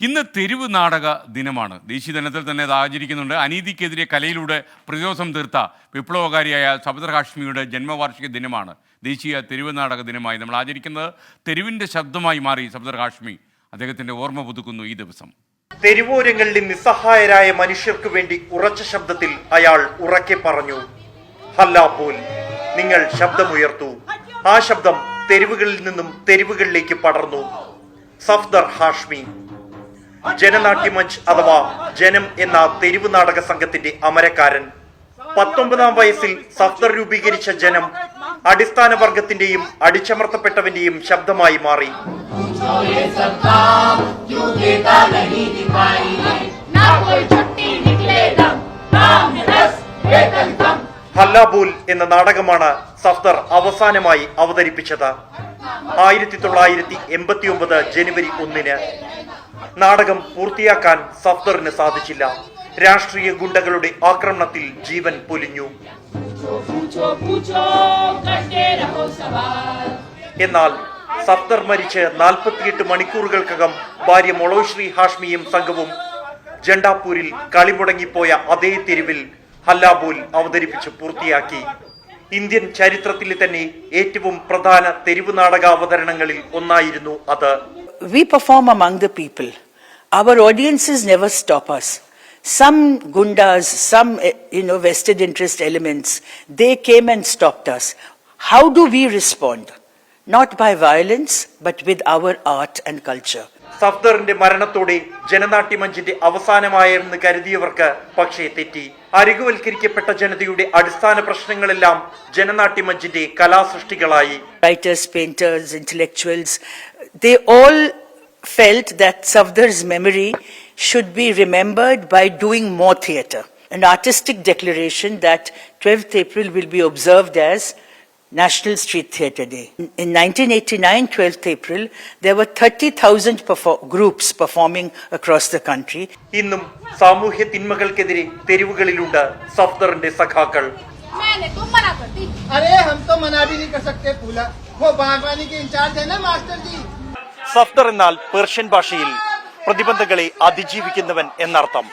ഇന്ന് തെരുവ് നാടക ദിനമാണ്. ദേശീയ ദിനത്തിൽ തന്നെ ഇത് ആചരിക്കുന്നുണ്ട്. അനീതിക്കെതിരെ കലയിലൂടെ പ്രതിരോധം തീർത്ത വിപ്ലവകാരിയായ സഫ്ദർ ഹാഷ്മിയുടെ ജന്മവാർഷിക ദിനമാണ് ദേശീയ തെരുവ് നാടക ദിനമായി നമ്മൾ ആചരിക്കുന്നത്. തെരുവിൻ്റെ ശബ്ദമായി മാറി സഫ്ദർ ഹാഷ്മി അദ്ദേഹത്തിൻ്റെ ഓർമ്മ പുതുക്കുന്നു ഈ ദിവസം. തെരുവോരങ്ങളിൽ നിസ്സഹായരായ മനുഷ്യർക്ക് വേണ്ടി ഉറച്ച ശബ്ദത്തിൽ അയാൾ ഉറക്കെ പറഞ്ഞു, ഹല്ലാ പോൽ, നിങ്ങൾ ശബ്ദമുയർത്തു. ആ ശബ്ദം തെരുവുകളിൽ നിന്നും തെരുവുകളിലേക്ക് പടർന്നു. സഫ്ദർ ഹാഷ്മി ജനനാട്യമഞ്ച് അഥവാ ജനം എന്ന തെരുവ് നാടക സംഘത്തിന്റെ അമരക്കാരൻ. 19-ാം വയസ്സിൽ സഫ്ദർ രൂപീകരിച്ച ജനം അടിസ്ഥാന വർഗത്തിന്റെയും അടിച്ചമർത്തപ്പെട്ടവന്റെയും ശബ്ദമായി മാറി. ഹല്ലാബോൽ എന്ന നാടകമാണ് സഫ്ദർ അവസാനമായി അവതരിപ്പിച്ചത് 1989 ജനുവരി 1-ന്. നാടകം പൂർത്തിയാക്കാൻ സഫ്ദറിന് സാധിച്ചില്ല. രാഷ്ട്രീയ ഗുണ്ടകളുടെ ആക്രമണത്തിൽ ജീവൻ പൊലിഞ്ഞു. എന്നാൽ സഫ്ദർ മരിച്ച് 48 മണിക്കൂറുകൾക്കകം ഭാര്യ മൊളോശ്രീ ഹാഷ്മിയും സംഘവും ജണ്ടാപൂരിൽ കളിമുടങ്ങിപ്പോയ അതേ തെരുവിൽ ഹല്ലാബോൽ അവതരിപ്പിച്ച് പൂർത്തിയാക്കി. ഇന്ത്യൻ ചരിത്രത്തിലെ തന്നെ ഏറ്റവും പ്രധാന തെരുവ് നാടക അവതരണങ്ങളിൽ ഒന്നായിരുന്നു അത്. We perform among the people. Our audiences never stop us. Some gundas, some vested interest elements, they came and stopped us. How do we respond? Not by violence, but with our art and culture. സഫ്ദറിന്റെ മരണത്തോടെ ജനനാട്യമഞ്ചിന്റെ അവസാനമായെന്ന് കരുതിയവർക്ക് പക്ഷേ തെറ്റി. അരികുവൽക്കരിക്കപ്പെട്ട ജനതയുടെ അടിസ്ഥാന പ്രശ്നങ്ങളെല്ലാം ജനനാട്യമഞ്ചിന്റെ കലാസൃഷ്ടികളായി. Writers, painters, intellectuals, they all felt that Safdar's memory should be remembered by doing more theatre. An artistic declaration that 12th April will be observed as National Street Theatre Day. In 1989, 12th April, there were 30,000 groups performing across the country. ഇന്നും സാമൂഹ്യ തിന്മകൾക്കെതിരെ തെരുവുകളിലുണ്ട് സഫ്ദറിന്റെ സഖാക്കൾ. സഫ്ദർ എന്നാൽ Persian ഭാഷയിൽ പ്രതിബന്ധങ്ങളെ അതിജീവിക്കുന്നവൻ എന്നർത്ഥം.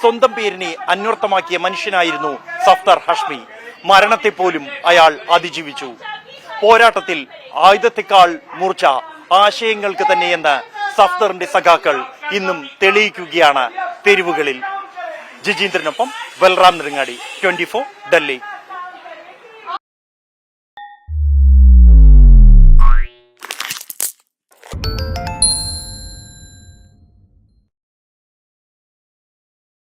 സ്വന്തം പേരിനെ അന്വർത്ഥമാക്കിയ മനുഷ്യനായിരുന്നു സഫ്ദർ ഹാഷ്മി. മരണത്തെ പോലും അയാൾ അതിജീവിച്ചു. പോരാട്ടത്തിൽ ആയുധത്തെക്കാൾ മൂർച്ച ആശയങ്ങൾക്ക് തന്നെയെന്ന് സഫ്ദറിന്റെ സഖാക്കൾ ഇന്നും തെളിയിക്കുകയാണ് തെരുവുകളിൽ. ജിജീന്ദ്രനൊപ്പം ബൽറാം നെടുങ്ങാടി, 24 ഡൽഹി.